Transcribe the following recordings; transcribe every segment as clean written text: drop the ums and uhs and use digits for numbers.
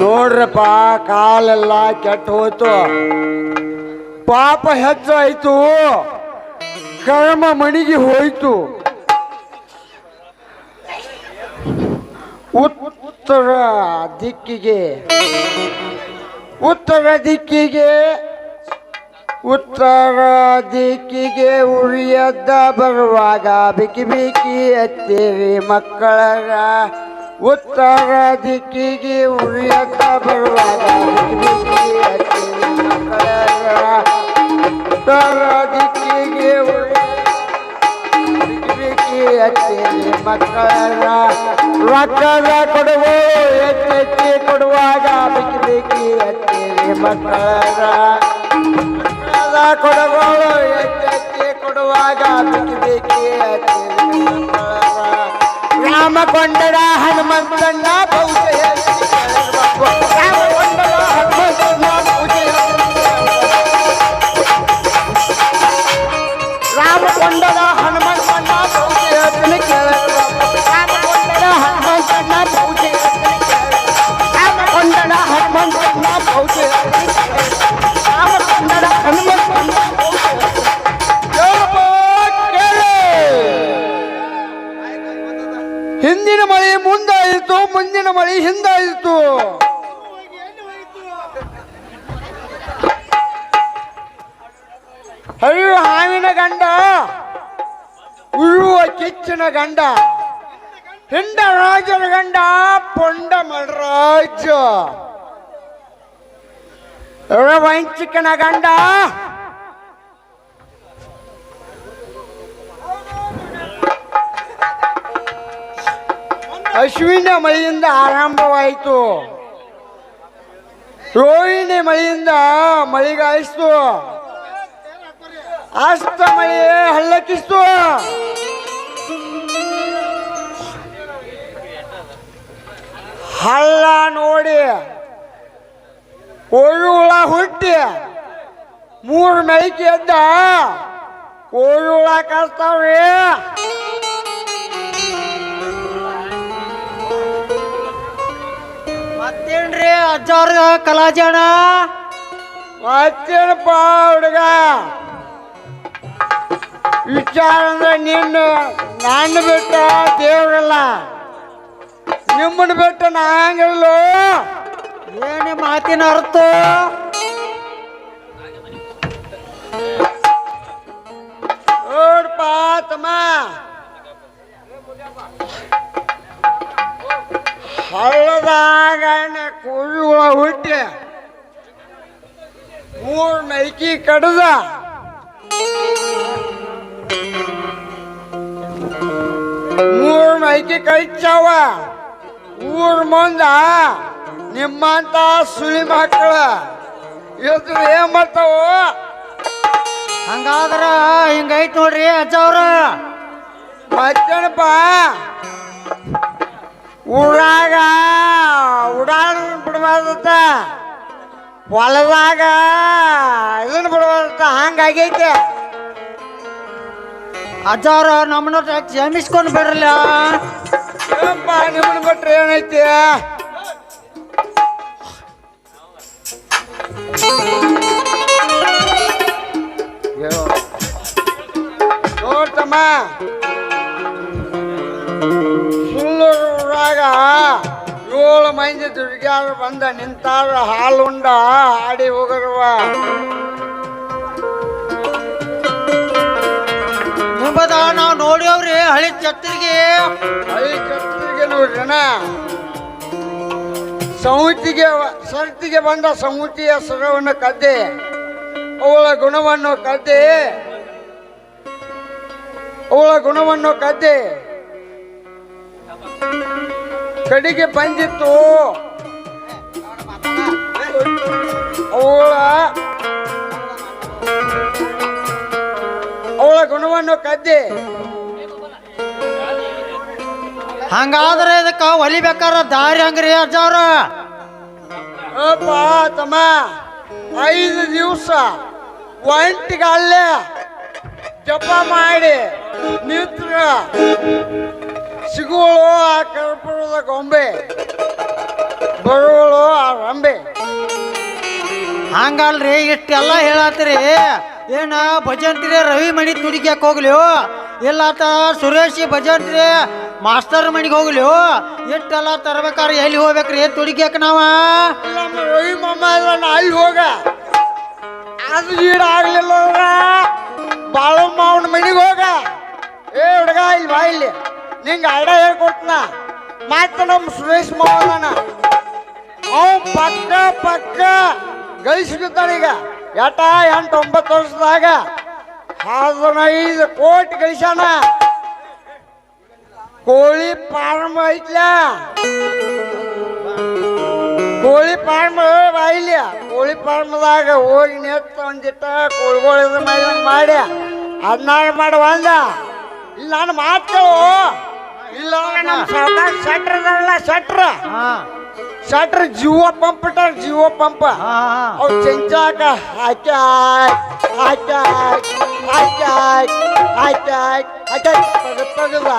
ನೋಡ್ರಪ್ಪ, ಕಾಲೆಲ್ಲ ಕೆಟ್ಟ ಹೋಯ್ತು, ಪಾಪ ಹೆಚ್ಚಾಯ್ತು, ಕರ್ಮ ಮಣಿಗೆ ಹೋಯ್ತು. ಉತ್ತರ ದಿಕ್ಕಿಗೆ ಉತ್ತರ ದಿಕ್ಕಿಗೆ ಉತ್ತರ ದಿಕ್ಕಿಗೆ ಉರಿಯದ್ದ ಬರುವಾಗ ಬಿಕ್ಕಿ ಬಿಕ್ಕಿ ಎತ್ತೀರಿ ಮಕ್ಕಳರ. ಉತ್ತರ ದಿಕ್ಕಿಗೆ ಉರಿಯದ್ದ ಬರುವಾಗ ಬಿಕ್ಕಿ ಬಿಕ್ಕಿ ಎತ್ತೀರಿ ಮಕ್ಕಳರ. ಉತ್ತರ ದಿಕ್ಕಿಗೆ ಬಿಕ್ಕಿ ಬಿಕ್ಕಿ ಎತ್ತೀರಿ ಮಕ್ಕಳರ. ರೊಕ್ಕದ ಕೊಡುವು ಎತ್ತೆತ್ತಿ ಕೊಡುವಾಗ ಬಿಕ್ಕಿ ಬಿಕ್ಕಿ ಎತ್ತೀರಿ ಮಕ್ಕಳರ. ಕೊಡಗೋಳು ಎತ್ತೆತ್ತಿ ಕೊಡುವಾಗ ಬಿಕ್ಕಿ ಬಿಕ್ಕಿ ಎತ್ತೀರಿ ಮಕ್ಕಳರ. ರಾಮ ಕೊಂಡಡ ಹನುಮಂತಣ್ಣ ಪೂಜೆ ರಾಮ ಕೊಂಡಡ ಹನುಮಂತಣ್ಣ ಪೂಜೆ ರಾಮ ಕೊಂಡಡ ಹನುಮಂತಣ್ಣ ಪೂಜೆ ರಾಮ ಕೊಂಡಡ ಹನುಮಂತಣ್ಣ ಪೂಜೆ ರಾಮ ಕೊಂಡಡ ಹನುಮಂತಣ್ಣ ಪೂಜೆ ರಾಮ ಕೊಂಡಡ ಹನುಮಂತಣ್ಣ ಹಿಂದಿನ ಮಳೆ ಮುಂದಾಯಿತು, ಮುಂದಿನ ಮಳೆ ಹಿಂದಾಯಿತು. ಹರಿಯುವ ಹಾವಿನ ಗಂಡ, ಉಳುವ ಕಿಚ್ಚಿನ ಗಂಡ, ಹಿಂಡ ರಾಜನ ಗಂಡ ಪೊಂಡ ಮಳರಾಜ. ವಂಚಿಕನ ಗಂಡ ಅಶ್ವಿನ ಮಳೆಯಿಂದ ಆರಂಭವಾಯಿತು, ರೋಹಿಣಿ ಮಳೆಯಿಂದ ಮಳೆಗಾಯಿಸ್ತು, ಅಸ್ತ ಮಳೆ ಹಳ್ಳಕ್ಕಿಸ್ತು. ಹಳ್ಳ ನೋಡಿ ಕೋಳಿ ಹುಳ ಹುಟ್ಟಿ 3 ಮೆಳಿಕೆ ಎದ್ದ ಕೋಳಿ ಹುಳ ಕಸ್ತಾವ್ರಿ. ಮತ್ತೇನ್ರಿ ಅಜ್ಜಾರ ಕಲಾಜಾಣ? ಮತ್ತೇನಪ್ಪ ಹುಡುಗ ವಿಚಾರ ಅಂದ್ರೆ ನನ್ನ ಬಿಟ್ಟ ದೇವ್ರಲ್ಲ, ನಿಮ್ಮನ್ನ ಬಿಟ್ಟ ನಾ ಹಂಗಿಲ್ಲೋ. ಏನೇ ಮಾತಿನ ಅರ್ಥ? ನೋಡ್ಪ ತಮ್ಮ, ಹಳ್ಳದಾಗ ಕೋಳಿ ಹುಳ ಹುಟ್ಟಿ 3 ಮೆಲ್ಕಿ ಕಡ್ದ 3 ಮೆಲ್ಕಿ ಕಳಿಚಾವ. ಊರ್ ಮುಂದ ನಿಮ್ಮಂತ ಸುಳಿ ಮಕ್ಕಳ ಇದ್ರ ಏನ್ ಮಾಡ್ತಾವ? ಹಂಗಾದ್ರ ಹಿಂಗೈತ್ ನೋಡ್ರಿ ಅಜ್ಜವ್ರ. ಮತ್ತೇನಪ್ಪ, ಊರಾಗ ಉಡಾಣ ಬಿಡ್ಬಾರ್ದತ್ತ, ಹೊಲದಾಗ ಇದನ್ನ ಬಿಡ್ಬಾರ್ದತ್ತ, ಹಂಗಾಗೈತೆ. ಅಜ್ಜವ್ರ ನಮ್ಮನ್ನ ಕ್ಷಮಿಸ್ಕೊಂಡು ಬಿಡ್ರಲ್ಲ. ಏನಪ್ಪ ನಿಮ್ಮನ್ನ ಬಿಟ್ರೆ ಏನೈತಿ? ನೋಡ್ತಮ್ಮ, ಸುಳ್ಳೂರಾಗ 7 ಮಂದಿ ದುರ್ಗ್ಯಾರ ಬಂದ ನಿಂತಾರ, ಹಾಲುಂಡ ಆಡಿ ಹೋಗರುವ. ಮುಂಬದ ನಾವು ನೋಡ್ಯವ್ರಿ ಹಳಿ ಛತ್ರಿಗೆ ನೋಡ್ರಣ. ಸರ್ತಿಗೆ ಬಂದ ಸಂಹಿತೆಯ ಸರವನ್ನು ಕದ್ದೆ, ಅವಳ ಗುಣವನ್ನು ಕದ್ದೆ ಕಡೆಗೆ ಬಂದಿತ್ತು ಅವಳ ಗುಣವನ್ನು ಕದ್ದೆ. ಹಂಗಾದ್ರೆ ಇದಕ್ಕ ಹೊಲಿಬೇಕಾರ ದಾರಿ ಹಂಗ್ರಿ ಅಜ್ಜವ್ರ? ಅಪ್ಪ ತಮ್ಮ, 5 ದಿವಸ ಒಂಟಿಗಲ್ಲೇ ಜಪ ಮಾಡಿ ನಿಂತ್ರ ಸಿಗುವಳು ಆ ಕರ್ಪೂರದ ಗೊಂಬೆ, ಬರುವಳು ಆ ಹಂಗಲ್ರಿ ಇಷ್ಟೆಲ್ಲ ಹೇಳತ್ರಿ ಏನ ಭಜಂತ್ರಿ ರವಿ ಮಣಿ ತುಡಿಕ್ಯಾಕ ಹೋಗ್ಲಿ ಇಲ್ಲಾತ ಸುರೇಶ್ ಭಜಂತ್ರಿ ಮಾಸ್ತರ್ ಮನಿಗೆ ಹೋಗ್ಲಿ ಇಷ್ಟೆಲ್ಲ ತರ್ಬೇಕಾದ್ರೆ ಎಲ್ಲಿ ಹೋಗ್ಬೇಕ್ರಿ ತುಡಿಕ್ಯಾಕ ನಾವ ನಮ್ಮ ರವಿ ಮಾಮ ಇಲ್ಲ ಅಲ್ಲಿ ಹೋಗ ಅದು ಈಡ್ ಆಗ್ಲಿಲ್ಲ ಬಾಳ ಮಾವನ ಮನಿಗೆ ಹೋಗ ಏ ಹುಡುಗ ಇಲ್ಲಿ ಬಾ ಇಲ್ಲಿ ನಿಂಗೆ ಐಡ ಹೇಳ್ಕೊಡ್ತನ ಮಾತ್ರ ನಮ್ಮ ಸುರೇಶ್ ಮಾವನ ಅವ್ ಪಕ್ಕ ಗಳಿಸ್ಬಿಡ್ತಾನೀಗ ಎಟ 8-9 ವರ್ಷದಾಗ 15 ಕೋಟಿ ಗಳಿಸ್ಯಾನ ಕೋಳಿ ಫಾರ್ಮ್ ಐತ್ಲ ಕೋಳಿ ಫಾರ್ಮ್ ಬಾಯಿಲಿ ಕೋಳಿ ಫಾರ್ಮ್ದಾಗ ಹೋಗಿ ನೆತ್ತ ಒಂದಿಟ್ಟ ಕೋಳಿಗಳು ಮಾಡಿ ಅದನ್ನ ಮಾಡಿ ಬಂದ ಇಲ್ಲ ನಾನು ಮಾತೇವು ಇಲ್ಲ ನಮ್ಮ ಸರ್ದಾರ್ ಶೆಟ್ರ್ ಇದಾರಲ್ಲ ಶೆಟ್ರ್ ಜೀವ ಪಂಪ್ ಇಟ್ಟಾರ ಜೀವ ಪಂಪ್ ಅವು ಚೆಂಚಾಕ ತೆಗದ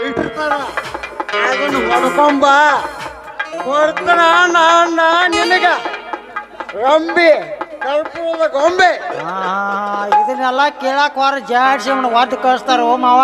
ಇಟ್ಟಿರ್ತಾರ ಅದನ್ನು ಹೊಡ್ಕೊಂಬ ಕೊಡ್ತಾನ ನಾನ ನಿನಗ ಗೊಂಬೆ ಕರ್ಪೂರದ ಗೊಂಬೆ ಇದನ್ನೆಲ್ಲ ಕೇಳಾಕ ಹೊರ ಜಾಡ್ಸಿ ಒದ್ದು ಕಳಿಸ್ತಾರ ಓ ಮಾವ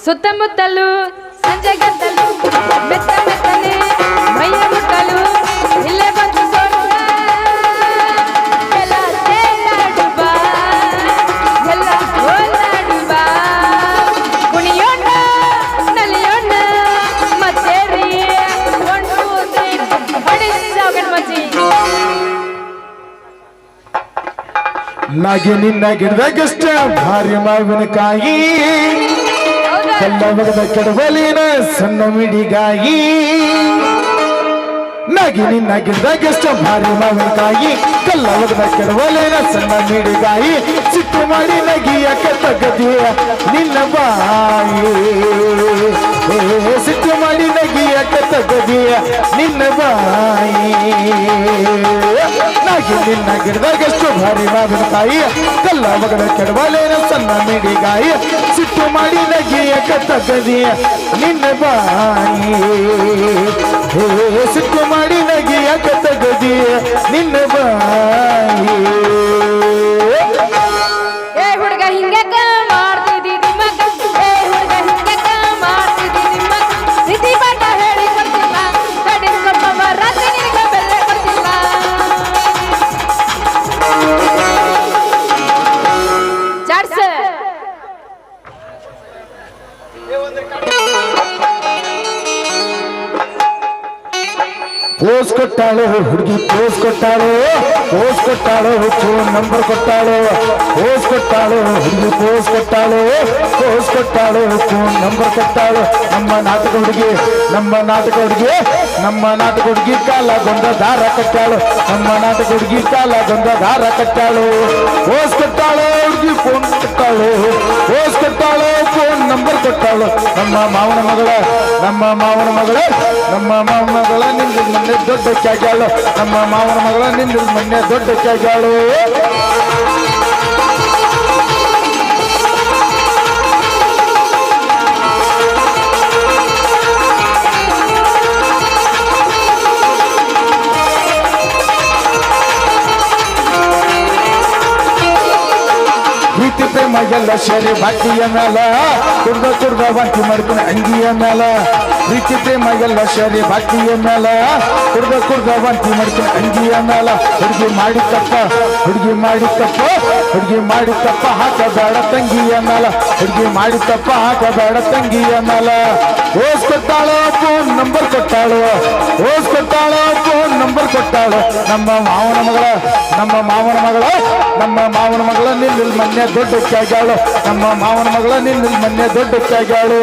ಸುತ್ತಮುತ್ತಲು ಸಂಜೆ ಗಂಟಲು ಮೆತ್ತ ಮೆತ್ತನೆ ಮೈಯ ಮುಟ್ಟಲು ಇಲ್ಲೇ ಬಂದು ಸೋಲುವ ಎಲ್ಲ ಸೇರಾಡು ಬಾ ಎಲ್ಲ ಓಲಾಡು ಬಾ ಕುಣಿಯೋಣ ನಲಿಯೋಣ ಮತ್ತೇರಿ ಒಂದು ಹೊಡಿಸಾವ ಗಣಮತಿ ನಾಗಿ ನಿನ್ನ ಗಿಡದಾಗಷ್ಟ ಭಾರಿ ಮಾವಿನಕಾಯಿ ಕಲ್ಲವರದ ಕೆಡವಲಿನ ಸಣ್ಣ ಮಿಡಿಗಾಯಿ ನಾಗಿ ನಿನ್ನ ಗಿಡದಾಗಷ್ಟ ಭಾರಿ ಮಾವಿನಕಾಯಿ ಕಲ್ಲವರದ ಕೆಡವಲಿನ ಸಣ್ಣ ಮಿಡಿಗಾಯಿ ಸಿಟ್ಟು ಮಾಡಿ ನಗಿಯ ಕತ್ತಗದಿಯ ನಿನ್ನ ಬಾಯಿ ಸಿಟ್ಟು ಮಾಡಿ ನಗಿಯ ಕತ್ತಗದಿಯ ನಿನ್ನ ಬಾಯಿ ನಾಗಿ ನಿನ್ನ ಗಿಡದಾಗಷ್ಟು ಭಾರಿ ಮಾವಿನಕಾಯಿ ಕಲ್ಲ ಮಗನ ಕೆಡವಲೇನ ಸಣ್ಣ ಮಿಡಿಗಾಯಿ ಸಿಟ್ಟು ಮಾಡಿ ನಗಿಯ ಕತ್ತಗದಿಯ ನಿನ್ನ ಬಾಯಿ ಸಿಟ್ಟು ಮಾಡಿ ನಗಿಯ ಕತ್ತಗದಿಯ ನಿನ್ನ ಬಾಯಿ ಏ ಹುಡುಗ ಹಿಂಗ್ಯಾಕ ಮಾಡ್ತಿದ್ದಿ ನಿಮ್ಮಕ್ಕ ಏ ಹುಡುಗ ಹಿಂಗ್ಯಾಕ ಮಾಡ್ತಿದ್ದಿ ನಿಮ್ಮಕ್ಕ ನಿಧಿ ಪಾಠ ಹೇಳಿ ಕೊಡ್ತಿಲ್ಲ ಕಡಿಸ್ಕೊಂಬ ರಾತ್ರಿ ನಿನಗೆ ಬೆಲೆ ಕೊಡ್ತಿಲ್ಲ ಜಾಡ್ಸ ಪೋಸ್ ಕೊಟ್ಟಾಳು ಹುಡುಗಿ ಪೋಸ್ ಕೊಟ್ಟಾಳು ಫೋನ್ ನಂಬರ್ ಕೊಟ್ಟಾಳು ಪೋಸ್ ಕೊಟ್ಟಾಳು ಹುಡುಗಿ ಪೋಸ್ ಕೊಟ್ಟಾಳು ಫೋನ್ ನಂಬರ್ ಕೊಟ್ಟಾಳು ನಮ್ಮ ನಾಟಕ ಹುಡುಗಿ ಕಾಲಾಗೊಂದ ದಾರ ಕಟ್ಟಾಳು ಪೋಸ್ ಕೊಟ್ಟಾಳು ಹುಡುಗಿ ಫೋನ್ ಕೊಟ್ಟಾಳು ಫೋನ್ ನಂಬರ್ ಕೊಟ್ಟಾಳು ನಮ್ಮ ಮಾವನ ಮಗಳ ನಿಂದ ಮೊನ್ನೆ ದೊಡ್ಡ ಕ್ಯಾಗ್ಯಾಳು ನಮ್ಮ ಮಾವನ ಮಗಳ ನಿಂದ ಮೊನ್ನೆ ದೊಡ್ಡ ಕ್ಯಾಗ್ಯಾಳು ಪ್ರೀತಿ ಪ್ರೇಮ ಎಲ್ಲ ಸೇರಿ ಬಾಕಿಯ ಮೇಲ ಕುಡ್ದ ವಾಂತಿ ಮಾಡ್ಕೊಂಡು ಅಂಗಿಯ ಮೇಲ ಪ್ರೀತಿ ಪ್ರೇಮ ಎಲ್ಲ ಸೇರಿ ಬಾಕಿಯ ಮೇಲ ಕುಡ್ದ ವಾಂತಿ ಮಾಡ್ಕೊಂಡು ಅಂಗಿಯ ಮೇಲ ಹುಡುಗಿ ಮಾಡಿ ತಪ್ಪ ಹಾಕಬೇಡ ತಂಗಿಯ ಮೇಲ ಓಸ್ ಕೊಟ್ಟಾಳು ಫೋನ್ ನಂಬರ್ ಕೊಟ್ಟಾಳು ನಮ್ಮ ಮಾವನ ಮಗಳ ನಿನ್ನ ಮೊನ್ನೆ ದೊಡ್ಡ ಕ್ಯಾಗ್ಯಾಳು